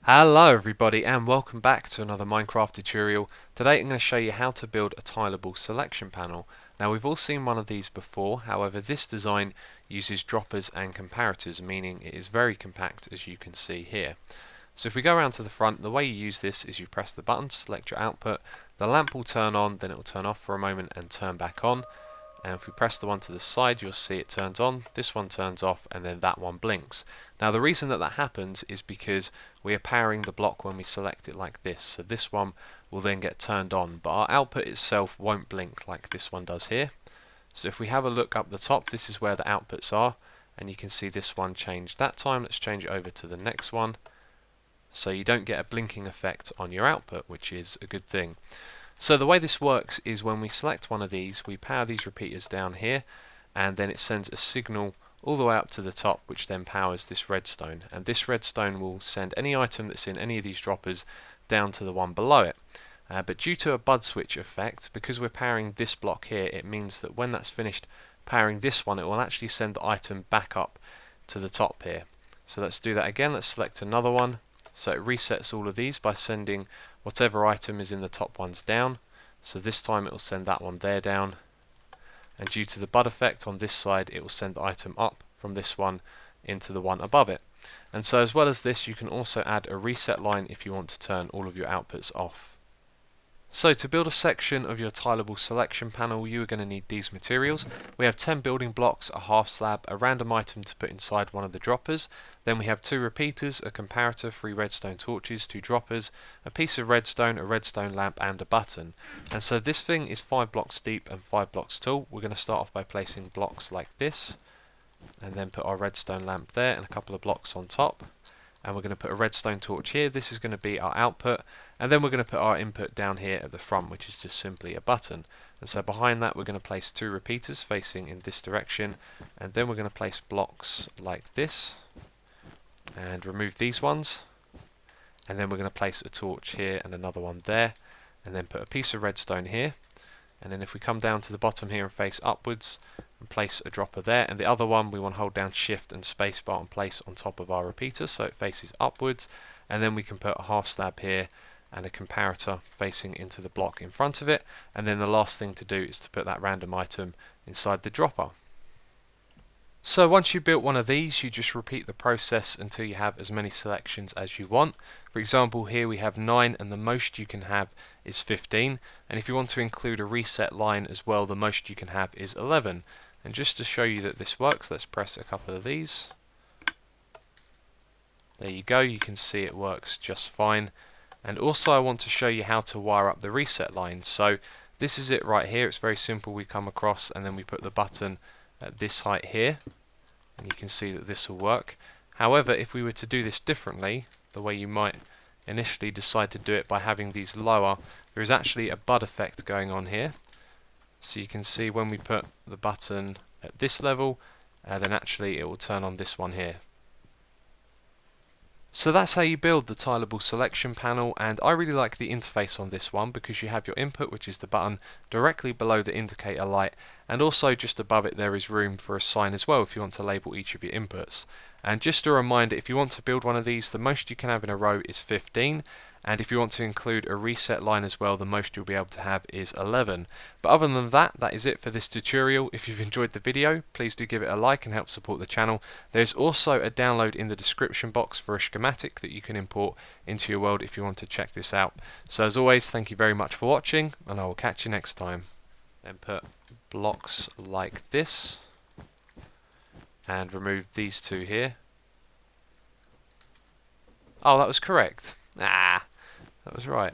Hello everybody and welcome back to another Minecraft tutorial. Today I'm going to show you how to build a tileable selection panel. Now we've all seen one of these before, however this design uses droppers and comparators, meaning it is very compact as you can see here. So if we go around to the front, the way you use this is you press the button to select your output, the lamp will turn on, then it will turn off for a moment and turn back on. And if we press the one to the side, you'll see it turns on, this one turns off, and then that one blinks. Now the reason that happens is because we are powering the block when we select it like this. So this one will then get turned on, but our output itself won't blink like this one does here. So if we have a look up the top, this is where the outputs are, and you can see this one changed that time. Let's change it over to the next one. So you don't get a blinking effect on your output, which is a good thing. So the way this works is when we select one of these, we power these repeaters down here, and then it sends a signal all the way up to the top, which then powers this redstone. And this redstone will send any item that's in any of these droppers down to the one below it. But due to a bud switch effect, because we're powering this block here, it means that when that's finished powering this one, it will actually send the item back up to the top here. So let's do that again. Let's select another one. So it resets all of these by sending whatever item is in the top ones down. So this time it will send that one there down, and due to the bud effect on this side, it will send the item up from this one into the one above it. And so as well as this, you can also add a reset line if you want to turn all of your outputs off. So to build a section of your tileable selection panel, you are going to need these materials. We have 10 building blocks, a half slab, a random item to put inside one of the droppers. Then we have 2 repeaters, a comparator, 3 redstone torches, 2 droppers, a piece of redstone, a redstone lamp and a button. And so this thing is 5 blocks deep and 5 blocks tall. We're going to start off by placing blocks like this, and then put our redstone lamp there and a couple of blocks on top. And we're going to put a redstone torch here. This is going to be our output, and then we're going to put our input down here at the front, which is just simply a button. And so behind that we're going to place 2 repeaters facing in this direction, and then we're going to place blocks like this and remove these ones, and then we're going to place a torch here and another one there, and then put a piece of redstone here. And then if we come down to the bottom here and face upwards and place a dropper there, and the other one we want to hold down shift and spacebar and place on top of our repeater so it faces upwards, and then we can put a half slab here and a comparator facing into the block in front of it, and then the last thing to do is to put that random item inside the dropper. So once you've built one of these, you just repeat the process until you have as many selections as you want. For example, here we have 9 and the most you can have is 15, and if you want to include a reset line as well, the most you can have is 11. And just to show you that this works, let's press a couple of these. There you go, you can see it works just fine. And also I want to show you how to wire up the reset line. So this is it right here. It's very simple. We come across and then we put the button at this height here, and you can see that this will work. However, if we were to do this differently, the way you might initially decide to do it by having these lower, there is actually a bud effect going on here. So you can see when we put the button at this level, then actually it will turn on this one here. So that's how you build the tileable selection panel, and I really like the interface on this one because you have your input, which is the button, directly below the indicator light, and also just above it there is room for a sign as well if you want to label each of your inputs. And just a reminder, if you want to build one of these, the most you can have in a row is 15, and if you want to include a reset line as well, the most you'll be able to have is 11. But other than that, that is it for this tutorial. If you've enjoyed the video, please do give it a like and help support the channel. There's also a download in the description box for a schematic that you can import into your world if you want to check this out. So as always, thank you very much for watching, and I will catch you next time. Then put blocks like this, and remove these 2 here. Oh, that was correct. Ah, that was right.